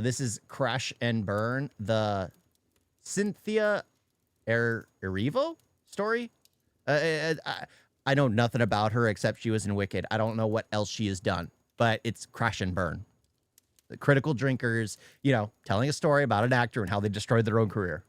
This is Crash and Burn, the Cynthia Erivo story. I know nothing about her except she was in Wicked. I don't know what else she has done, but it's Crash and Burn. The critical drinkers, you know, telling a story about an actor and how they destroyed their own career.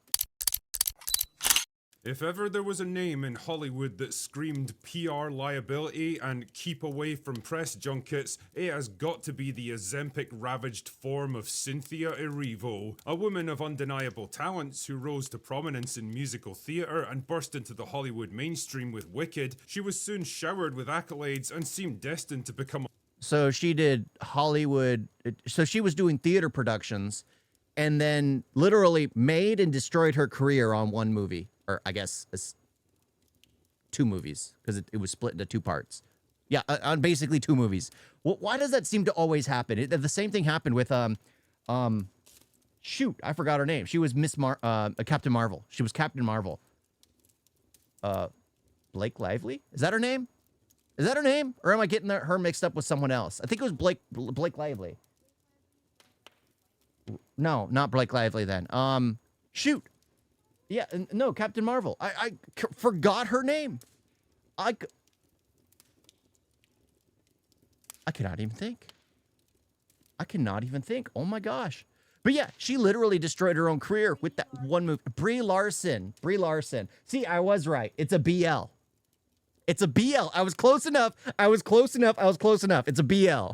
If ever there was a name in Hollywood that screamed PR liability and keep away from press junkets, it has got to be the Ozempic-ravaged form of Cynthia Erivo, a woman of undeniable talents who rose to prominence in musical theatre and burst into the Hollywood mainstream with Wicked. She was soon showered with accolades and seemed destined to become. So she did Hollywood. So she was doing theater productions and then literally made and destroyed her career on one movie. Or I guess it's 2 movies, because it was split into 2 parts. Yeah, on basically 2 movies. Well, why does that seem to always happen? The same thing happened with shoot, I forgot her name. She was Captain Marvel. She was Captain Marvel. Blake Lively? Is that her name? Is that her name? Or am I getting her mixed up with someone else? I think it was Blake Lively. No, not Blake Lively then. Shoot. Yeah, no, Captain Marvel. I forgot her name. I cannot even think. I cannot even think. Oh my gosh. But yeah, she literally destroyed her own career with that one movie. Brie Larson. Brie Larson. See, I was right. It's a BL. It's a BL. I was close enough. I was close enough. I was close enough. It's a BL.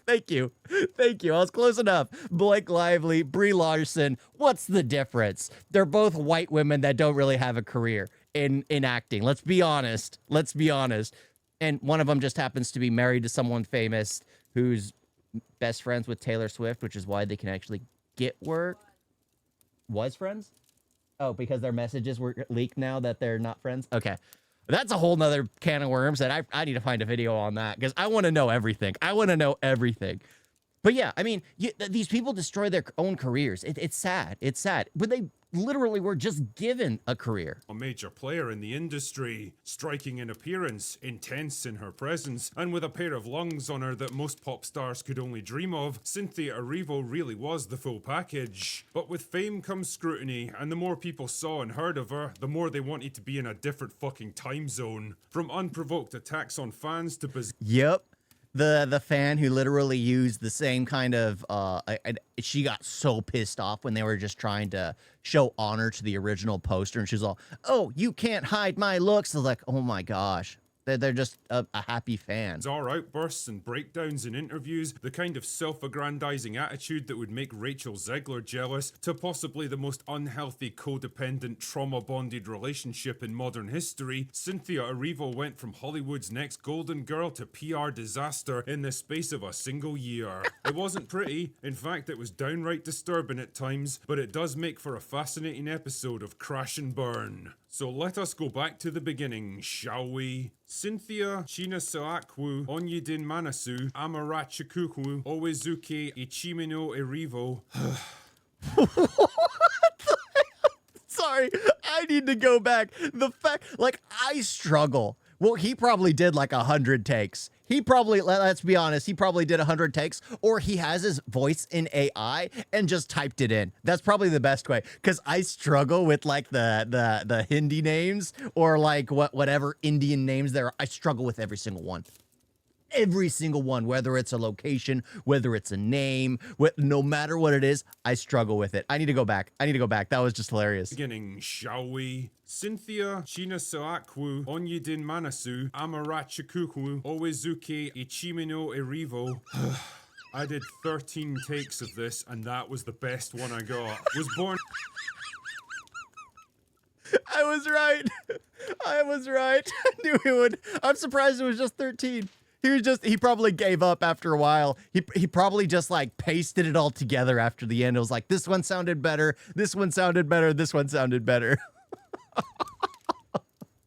Thank you. Thank you. I was close enough. Blake Lively, Brie Larson. What's the difference? They're both white women that don't really have a career in acting. Let's be honest. Let's be honest. And one of them just happens to be married to someone famous who's best friends with Taylor Swift, which is why they can actually get work. Was friends? Oh, because their messages were leaked now that they're not friends? Okay. That's a whole nother can of worms that I need to find a video on that because I want to know everything. I want to know everything. But yeah, I mean, these people destroy their own careers. It's sad. It's sad. But they literally were just given a career. A major player in the industry, striking in appearance, intense in her presence, and with a pair of lungs on her that most pop stars could only dream of, Cynthia Erivo really was the full package. But with fame comes scrutiny, and the more people saw and heard of her, the more they wanted to be in a different fucking time zone. From unprovoked attacks on fans to Yep. The fan who literally used the same kind of she got so pissed off when they were just trying to show honor to the original poster, and she was all, "Oh, you can't hide my looks." I was like, "Oh my gosh." They're just a happy fan. Our outbursts and breakdowns in interviews, the kind of self-aggrandizing attitude that would make Rachel Zegler jealous, to possibly the most unhealthy, codependent, trauma-bonded relationship in modern history, Cynthia Erivo went from Hollywood's next golden girl to PR disaster in the space of a single year. It wasn't pretty. In fact, it was downright disturbing at times, but it does make for a fascinating episode of Crash and Burn. So let us go back to the beginning, shall we? Cynthia Chinasaakwu Onyedin Manasu Amarachikuku Owezuke Ichimino Erivo. Sorry, I need to go back. The fact, like, I struggle. Well, he probably did like 100 takes. He probably, let's be honest, he probably did 100 takes, or he has his voice in AI and just typed it in. That's probably the best way, because I struggle with like the Hindi names or like whatever Indian names there are. I struggle with every single one. Every single one, whether it's a location, whether it's a name, no matter what it is, I struggle with it. I need to go back. I need to go back. That was just hilarious. Beginning, shall we? Cynthia Chinasaakwu Onyedin Manasu Amarachikuku Owezuke Ichimino Erivo. I did 13 takes of this, and that was the best one I got. Was born... I was right. I was right. I knew he would. I'm surprised it was just 13. He probably gave up after a while. He probably just like pasted it all together after the end. It was like, this one sounded better. This one sounded better. This one sounded better.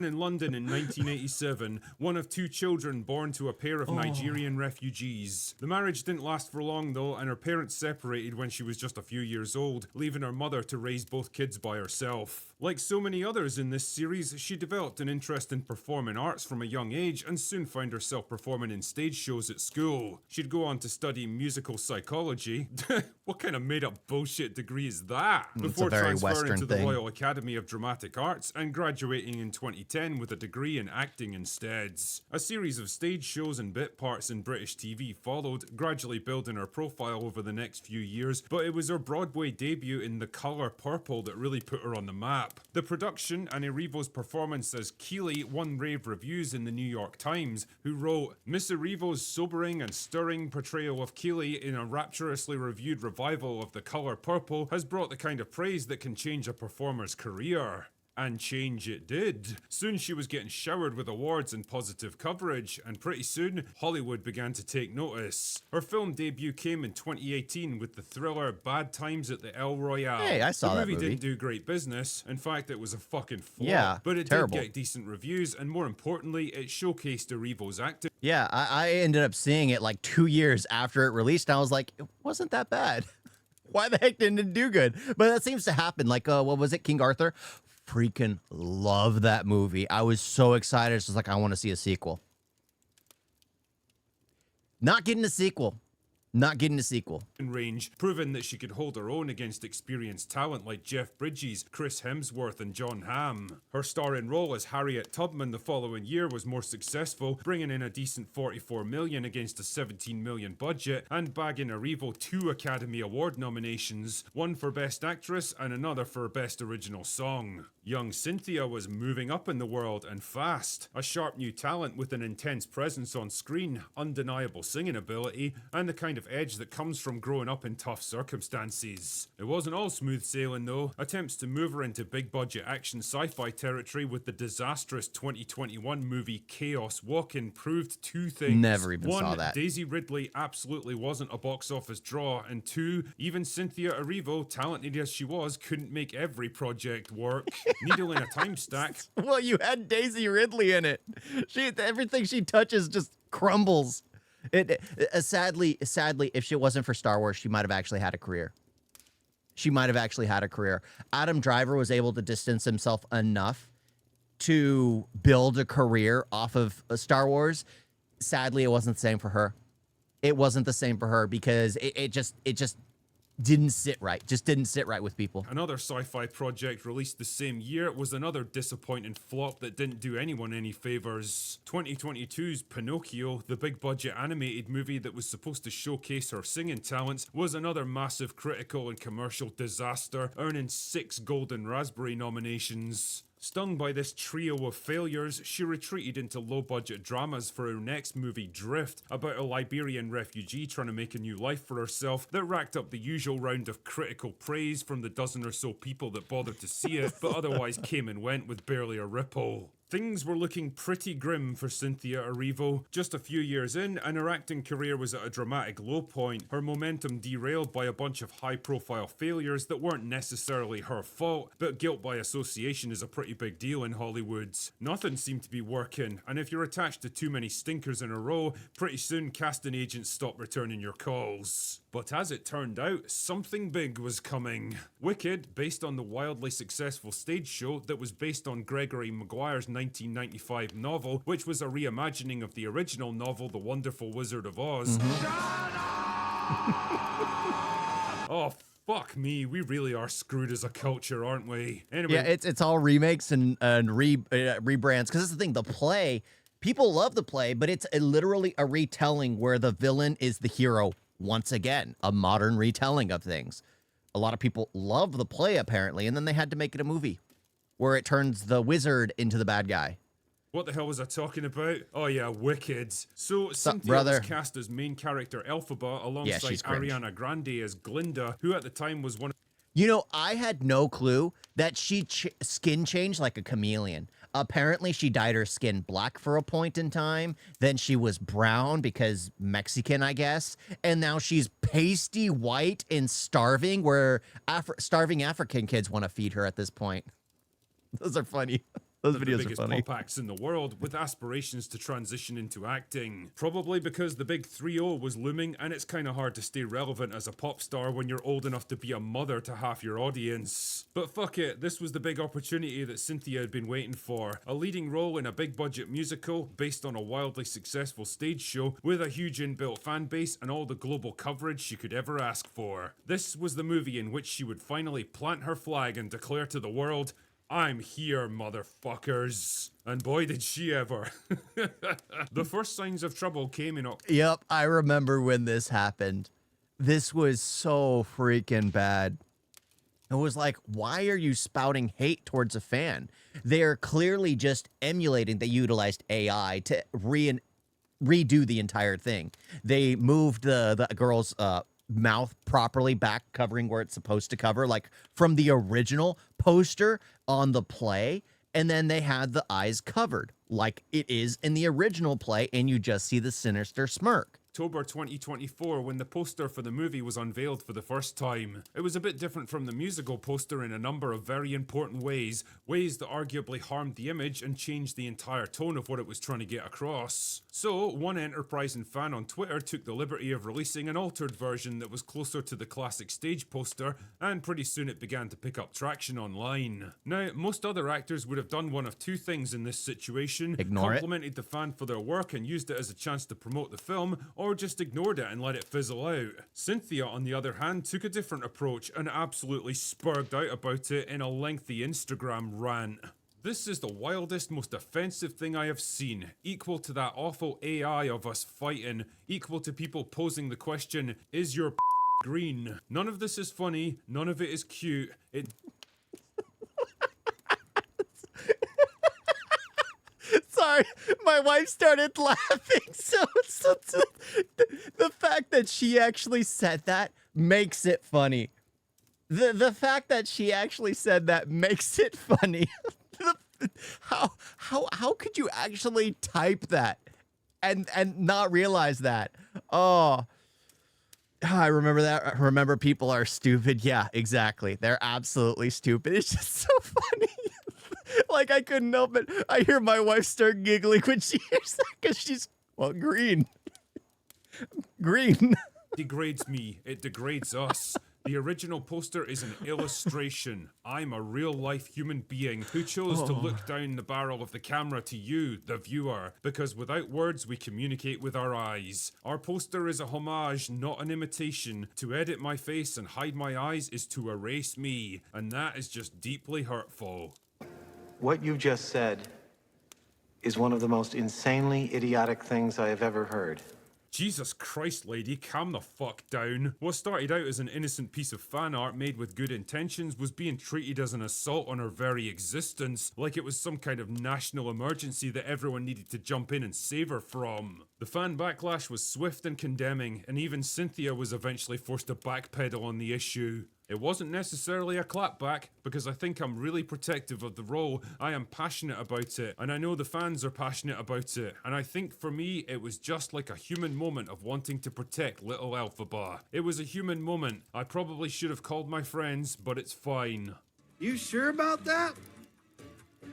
in London in 1987, one of two children born to a pair of Nigerian refugees. The marriage didn't last for long though, and her parents separated when she was just a few years old, leaving her mother to raise both kids by herself. Like so many others in this series, she developed an interest in performing arts from a young age and soon found herself performing in stage shows at school. She'd go on to study musical psychology. What kind of made up bullshit degree is that? Before transferring to the Royal Academy of Dramatic Arts and graduating in 2010 with a degree in acting instead. A series of stage shows and bit parts in British TV followed, gradually building her profile over the next few years, but it was her Broadway debut in The Colour Purple that really put her on the map. The production and Erivo's performance as Keeley won rave reviews in the New York Times, who wrote, "Miss Erivo's sobering and stirring portrayal of Keeley in a rapturously reviewed revival of The Colour Purple has brought the kind of praise that can change a performer's career." And change it did. Soon she was getting showered with awards and positive coverage, and pretty soon, Hollywood began to take notice. Her film debut came in 2018 with the thriller Bad Times at the El Royale. Hey, I saw that movie. The movie didn't do great business. In fact, it was a fucking flop. Yeah, but it terrible. did get decent reviews, and more importantly, it showcased Erivo's acting. Yeah, I ended up seeing it like 2 years after it released, and I was like, it wasn't that bad. Why the heck didn't it do good? But that seems to happen. Like, what was it, King Arthur? Freaking love that movie. I was so excited. It's just like, I want to see a sequel. Not getting a sequel. Not getting a sequel. Range, proving that she could hold her own against experienced talent like Jeff Bridges, Chris Hemsworth, and John Hamm. Her starring role as Harriet Tubman the following year was more successful, bringing in a decent $44 million against a $17 million budget, and bagging Erivo 2 Academy Award nominations, one for Best Actress and another for Best Original Song. Young Cynthia was moving up in the world and fast. A sharp new talent with an intense presence on screen, undeniable singing ability, and the kind of edge that comes from growing up in tough circumstances. It wasn't all smooth sailing though. Attempts to move her into big budget action sci-fi territory with the disastrous 2021 movie Chaos Walking proved two things. Never even One, saw that. Daisy Ridley absolutely wasn't a box office draw, and two, even Cynthia Erivo, talented as she was, couldn't make every project work. Needle in a time stack. Well, you had Daisy Ridley in it. Everything she touches just crumbles. Sadly, if she wasn't for Star Wars, she might have actually had a career. Adam Driver was able to distance himself enough to build a career off of Star Wars. Sadly, it wasn't the same for her. It wasn't the same for her because it just didn't sit right. Just didn't sit right with people. Another sci-fi project released the same year was another disappointing flop that didn't do anyone any favors. 2022's Pinocchio, the big budget animated movie that was supposed to showcase her singing talents, was another massive critical and commercial disaster, earning 6 Golden Raspberry nominations. Stung by this trio of failures, she retreated into low-budget dramas for her next movie, Drift, about a Liberian refugee trying to make a new life for herself that racked up the usual round of critical praise from the dozen or so people that bothered to see it, but otherwise came and went with barely a ripple. Things were looking pretty grim for Cynthia Erivo. Just a few years in, and her acting career was at a dramatic low point, her momentum derailed by a bunch of high-profile failures that weren't necessarily her fault, but guilt by association is a pretty big deal in Hollywood. Nothing seemed to be working, and if you're attached to too many stinkers in a row, pretty soon casting agents stop returning your calls. But as it turned out, something big was coming. Wicked, based on the wildly successful stage show that was based on Gregory Maguire's 1995 novel, which was a reimagining of the original novel, The Wonderful Wizard of Oz. Oh, fuck me, we really are screwed as a culture, aren't we? Anyway, Yeah, it's all remakes and rebrands. Because that's the thing, the play, people love the play, but it's literally a retelling where the villain is the hero once again. A modern retelling of things. A lot of people love the play, apparently, and then they had to make it a movie where it turns the wizard into the bad guy. What the hell was I talking about? Oh yeah, Wicked. So Cynthia brother? was cast as main character Elphaba alongside she's cringe. Ariana Grande as Glinda, who at the time was one of You know, I had no clue that she skin changed like a chameleon. Apparently, she dyed her skin black for a point in time. Then she was brown because Mexican, I guess. And now she's pasty white and starving, where starving African kids want to feed her at this point. Those are funny. Those the videos are biggest funny. pop acts in the world with aspirations to transition into acting. Probably because the big 3-0 was looming and it's kinda hard to stay relevant as a pop star when you're old enough to be a mother to half your audience. But fuck it, this was the big opportunity that Cynthia had been waiting for. A leading role in a big budget musical based on a wildly successful stage show with a huge inbuilt fan base and all the global coverage she could ever ask for. This was the movie in which she would finally plant her flag and declare to the world, I'm here, motherfuckers. And boy, did she ever. The first signs of trouble came in October. Yep, I remember when this happened. This was so freaking bad. It was like, why are you spouting hate towards a fan? They're clearly just emulating. They utilized AI to redo the entire thing. They moved the girl's mouth properly back, covering where it's supposed to cover, like from the original poster on the play. And then they had the eyes covered like it is in the original play, and you just see the sinister smirk. October 2024 when the poster for the movie was unveiled for the first time. It was a bit different from the musical poster in a number of very important ways that arguably harmed the image and changed the entire tone of what it was trying to get across. So, one enterprising fan on Twitter took the liberty of releasing an altered version that was closer to the classic stage poster, and pretty soon it began to pick up traction online. Now, most other actors would have done one of two things in this situation. Ignore it. Complimented the fan for their work and used it as a chance to promote the film, or just ignored it and let it fizzle out. Cynthia, on the other hand, took a different approach and absolutely spurred out about it in a lengthy Instagram rant. This is the wildest, most offensive thing I have seen, equal to that awful AI of us fighting, equal to people posing the question, is your green? None of this is funny, none of it is cute, Sorry, my wife started laughing. So the fact that she actually said that makes it funny. The fact that she actually said that makes it funny. How could you actually type that and not realize that? Oh, I remember that. I remember people are stupid. Yeah, exactly. They're absolutely stupid. It's just so funny. Like, I couldn't help it. I hear my wife start giggling when she hears that because she's, well, green. Green. degrades me, it degrades us. The original poster is an illustration. I'm a real-life human being who chose to look down the barrel of the camera to you, the viewer, because without words we communicate with our eyes. Our poster is a homage, not an imitation. To edit my face and hide my eyes is to erase me, and that is just deeply hurtful. What you just said is one of the most insanely idiotic things I have ever heard. Jesus Christ, lady, calm the fuck down. What started out as an innocent piece of fan art made with good intentions was being treated as an assault on her very existence, like it was some kind of national emergency that everyone needed to jump in and save her from. The fan backlash was swift and condemning, and even Cynthia was eventually forced to backpedal on the issue. It wasn't necessarily a clapback, because I think I'm really protective of the role. I am passionate about it, and I know the fans are passionate about it, and I think for me, it was just like a human moment of wanting to protect little Alphaba. It was a human moment. I probably should have called my friends, but it's fine. You sure about that?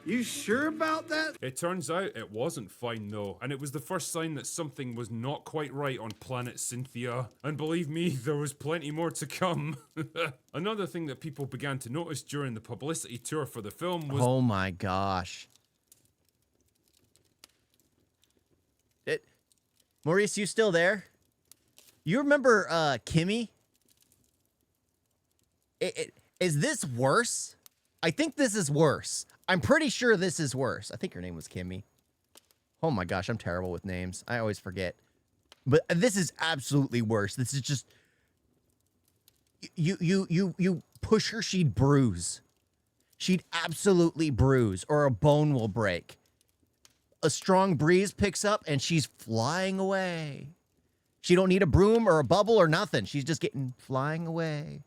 You sure about that? It turns out it wasn't fine though, and it was the first sign that something was not quite right on planet Cynthia. And believe me, there was plenty more to come. Another thing that people began to notice during the publicity tour for the film was— oh my gosh. Maurice, you still there? You remember Kimmy? Is this worse? I think this is worse. I'm pretty sure this is worse. I think her name was Kimmy. Oh my gosh, I'm terrible with names. I always forget. But this is absolutely worse. This is just you push her, she'd bruise. She'd absolutely bruise, or a bone will break. A strong breeze picks up and she's flying away. She don't need a broom or a bubble or nothing. She's just getting flying away.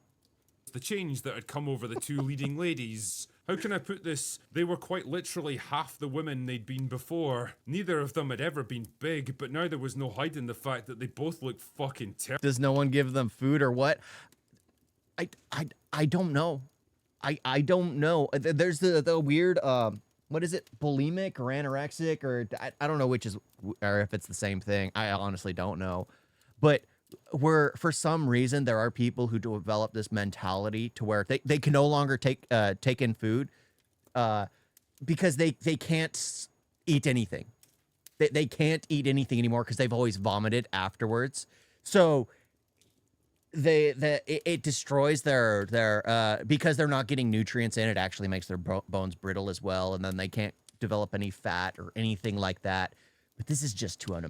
the change that had come over the two leading ladies. How can I put this? They were quite literally half the women they'd been before. Neither of them had ever been big, but now there was no hiding the fact that they both looked fucking terrible. Does no one give them food or what? I don't know. I don't know. There's the weird what is it, bulimic or anorexic, or I don't know which is, or if it's the same thing. I honestly don't know. But for some reason, there are people who develop this mentality to where they can no longer take in food because they can't eat anything. They can't eat anything anymore because they've always vomited afterwards. So it destroys their because they're not getting nutrients in. It actually makes their bones brittle as well, and then they can't develop any fat or anything like that. But this is just to a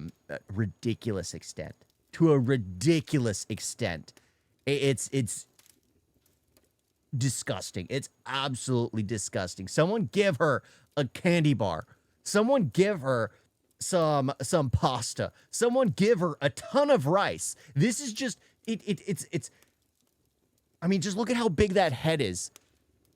ridiculous extent. To a ridiculous extent, it's disgusting. It's absolutely disgusting. Someone give her a candy bar. Someone give her some pasta. Someone give her a ton of rice. This is just it's I mean, just look at how big that head is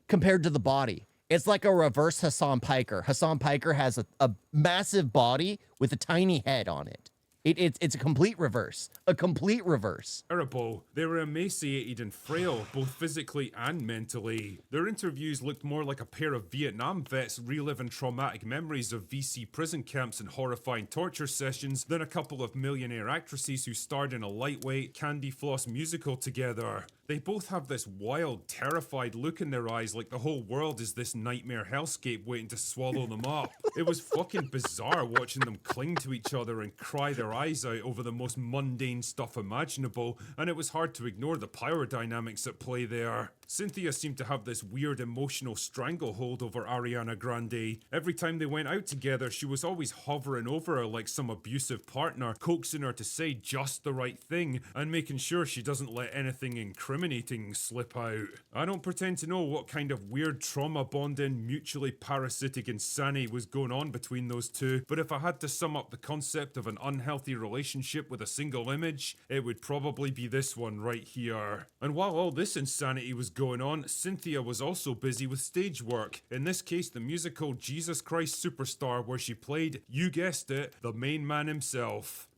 compared to the body. It's like a reverse Hassan Piker. Hassan Piker has a massive body with a tiny head on it. It's a complete reverse. A complete reverse. Terrible. They were emaciated and frail, both physically and mentally. Their interviews looked more like a pair of Vietnam vets reliving traumatic memories of VC prison camps and horrifying torture sessions than a couple of millionaire actresses who starred in a lightweight, candy floss musical together. They both have this wild, terrified look in their eyes like the whole world is this nightmare hellscape waiting to swallow them up. It was fucking bizarre watching them cling to each other and cry their eyes out over the most mundane stuff imaginable, and it was hard to ignore the power dynamics at play there. Cynthia seemed to have this weird emotional stranglehold over Ariana Grande. Every time they went out together, she was always hovering over her like some abusive partner, coaxing her to say just the right thing and making sure she doesn't let anything incriminating slip out. I don't pretend to know what kind of weird trauma-bonding, mutually parasitic insanity was going on between those two, but if I had to sum up the concept of an unhealthy relationship with a single image, it would probably be this one right here. And while all this insanity was going on, Cynthia was also busy with stage work. In this case, the musical Jesus Christ Superstar, where she played, you guessed it, the main man himself.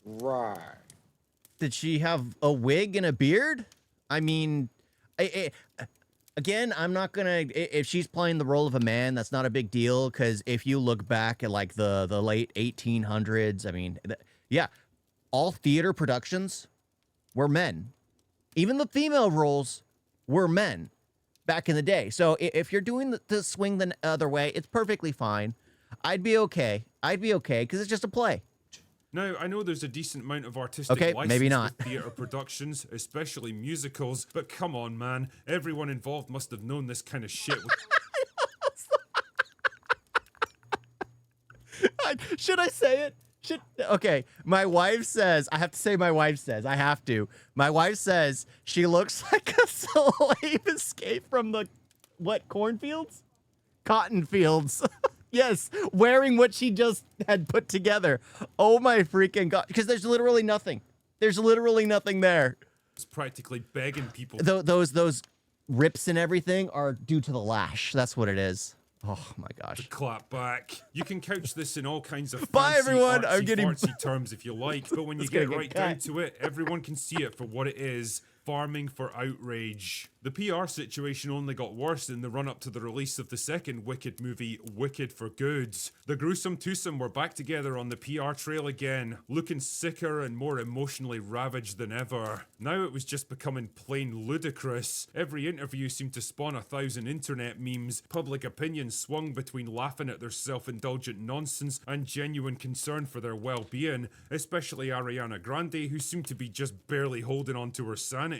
Right. Did she have a wig and a beard? I mean, again, I'm not gonna. If she's playing the role of a man, that's not a big deal. Because if you look back at like the late 1800s, I mean, yeah, all theater productions were men. Even the female roles were men back in the day. So if you're doing the swing the other way, it's perfectly fine. I'd be okay. I'd be okay because it's just a play. Now, I know there's a decent amount of artistic Okay, license maybe not. with theatre productions, especially musicals, but come on, man. Everyone involved must have known this kind of shit. Should I say it? Okay, my wife says, I have to say my wife says, I have to. My wife says she looks like a slave escaped from the, what, cornfields? Cotton fields. Yes, wearing what she just had put together. Oh my freaking God. Because there's literally nothing. There's literally nothing there. It's practically begging people. Those rips and everything are due to the lash. That's what it is. Oh my gosh. Clap back. You can couch this in all kinds of Bye, fancy, everyone. artsy, I'm getting fartsy terms if you like, but when you It's get gonna right get down cut. to it, everyone can see it for what it is. Farming for outrage. The PR situation only got worse in the run-up to the release of the second Wicked movie, Wicked for Good. The gruesome twosome were back together on the PR trail again, looking sicker and more emotionally ravaged than ever. Now it was just becoming plain ludicrous. Every interview seemed to spawn 1,000 internet memes. Public opinion swung between laughing at their self-indulgent nonsense and genuine concern for their well-being, especially Ariana Grande, who seemed to be just barely holding on to her sanity.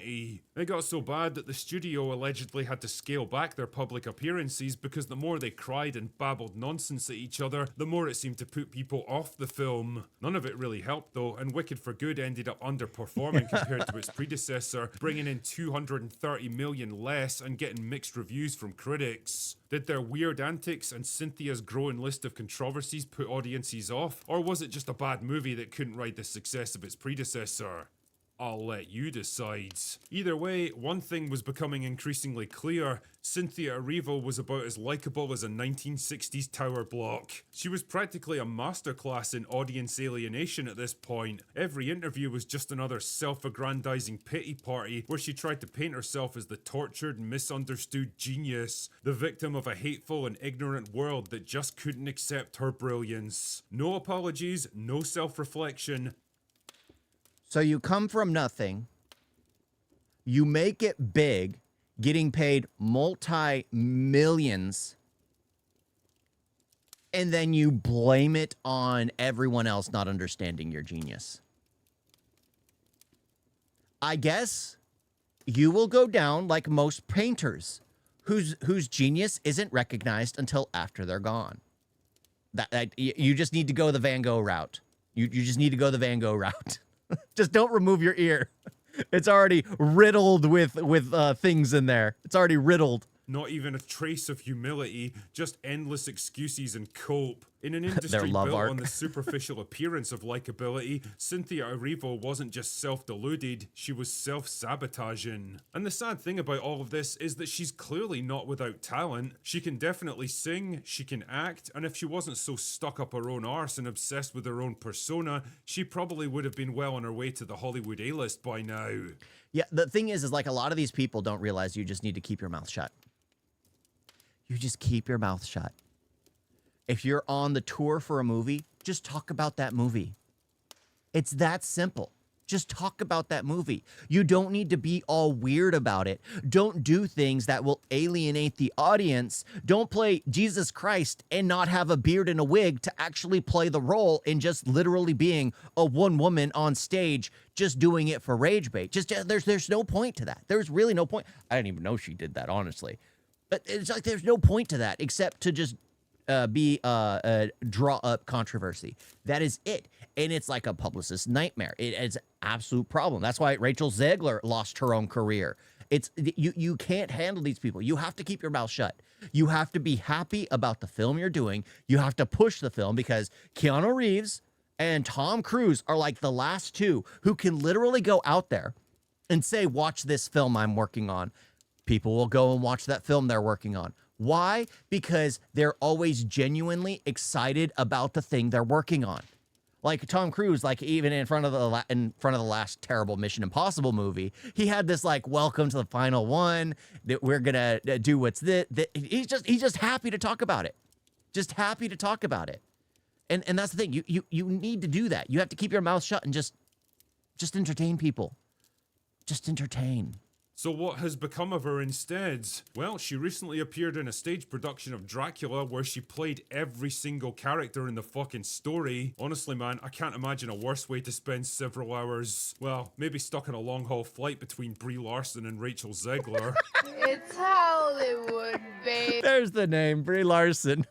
It got so bad that the studio allegedly had to scale back their public appearances because the more they cried and babbled nonsense at each other, the more it seemed to put people off the film. None of it really helped though, and Wicked for Good ended up underperforming compared to its predecessor, bringing in 230 million less and getting mixed reviews from critics. Did their weird antics and Cynthia's growing list of controversies put audiences off, or was it just a bad movie that couldn't ride the success of its predecessor? I'll let you decide. Either way, one thing was becoming increasingly clear. Cynthia Erivo was about as likeable as a 1960s tower block. She was practically a masterclass in audience alienation at this point. Every interview was just another self-aggrandizing pity party where she tried to paint herself as the tortured, misunderstood genius, the victim of a hateful and ignorant world that just couldn't accept her brilliance. No apologies, no self-reflection. So you come from nothing, you make it big, getting paid multi-millions, and then you blame it on everyone else not understanding your genius. I guess you will go down like most painters whose genius isn't recognized until after they're gone. You just need to go the Van Gogh route. You just need to go the Van Gogh route. Just don't remove your ear. It's already riddled with things in there. It's already riddled. Not even a trace of humility, just endless excuses and cope. In an industry love built arc. on the superficial appearance of likability, Cynthia Erivo wasn't just self-deluded, she was self-sabotaging. And the sad thing about all of this is that she's clearly not without talent. She can definitely sing, she can act, and if she wasn't so stuck up her own arse and obsessed with her own persona, she probably would have been well on her way to the Hollywood A-list by now. Yeah, the thing is like a lot of these people don't realize you just need to keep your mouth shut. You just keep your mouth shut. If you're on the tour for a movie, just talk about that movie. It's that simple. Just talk about that movie. You don't need to be all weird about it. Don't do things that will alienate the audience. Don't play Jesus Christ and not have a beard and a wig to actually play the role in just literally being a one woman on stage, just doing it for rage bait. There's no point to that. There's really no point. I didn't even know she did that, honestly. But it's like there's no point to that except to just draw up controversy. That is it. And it's like a publicist's nightmare. It is an absolute problem. That's why Rachel Zegler lost her own career. You can't handle these people. You have to keep your mouth shut. You have to be happy about the film you're doing. You have to push the film because Keanu Reeves and Tom Cruise are like the last two who can literally go out there and say, watch this film I'm working on. People will go and watch that film they're working on. Why? Because they're always genuinely excited about the thing they're working on. Like Tom Cruise, like even in front of the last terrible Mission Impossible movie, he had this like, welcome to the final one, that we're gonna do what's this. He's just happy to talk about it. Just happy to talk about it. And that's the thing. You need to do that. You have to keep your mouth shut and just entertain people. Just entertain. So what has become of her instead? Well, she recently appeared in a stage production of Dracula where she played every single character in the fucking story. Honestly, man, I can't imagine a worse way to spend several hours. Well, maybe stuck on a long-haul flight between Brie Larson and Rachel Zegler. It's Hollywood, baby. There's the name, Brie Larson.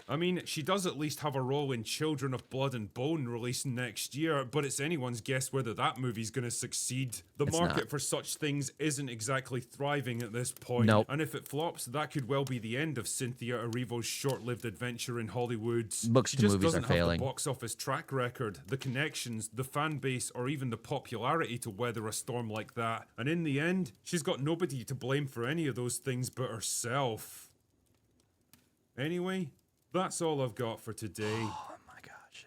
I mean, she does at least have a role in Children of Blood and Bone released next year, but it's anyone's guess whether that movie's gonna succeed. The market for such things isn't exactly thriving at this point. Nope. And if it flops, that could well be the end of Cynthia Erivo's short-lived adventure in Hollywood. Books She to just movies doesn't are have failing. the box office track record, the connections, the fan base, or even the popularity to weather a storm like that. And in the end, she's got nobody to blame for any of those things but herself. Anyway, that's all I've got for today. Oh my gosh.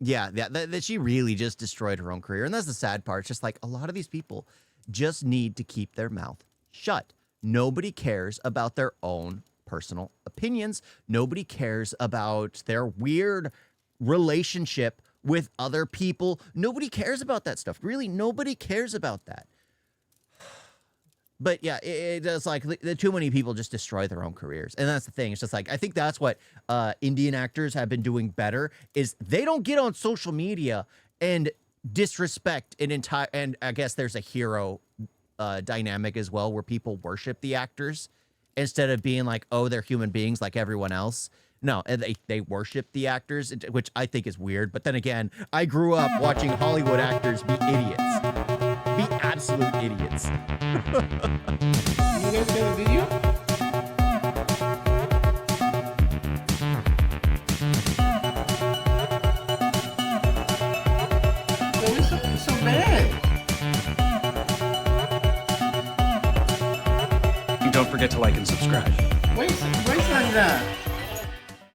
Yeah, that she really just destroyed her own career. And that's the sad part. It's just like a lot of these people just need to keep their mouth shut. Nobody cares about their own personal opinions. Nobody cares about their weird relationship with other people. Nobody cares about that stuff. Really, nobody cares about that. But yeah, it's like too many people just destroy their own careers. And that's the thing. It's just like, I think that's what Indian actors have been doing better is they don't get on social media and disrespect an entire, and I guess there's a hero dynamic as well where people worship the actors instead of being like, oh, they're human beings like everyone else. No, they worship the actors, which I think is weird. But then again, I grew up watching Hollywood actors be idiots. Be absolute idiots. You guys got a video? Why is it so bad? don't forget to like and subscribe. Wait, wait,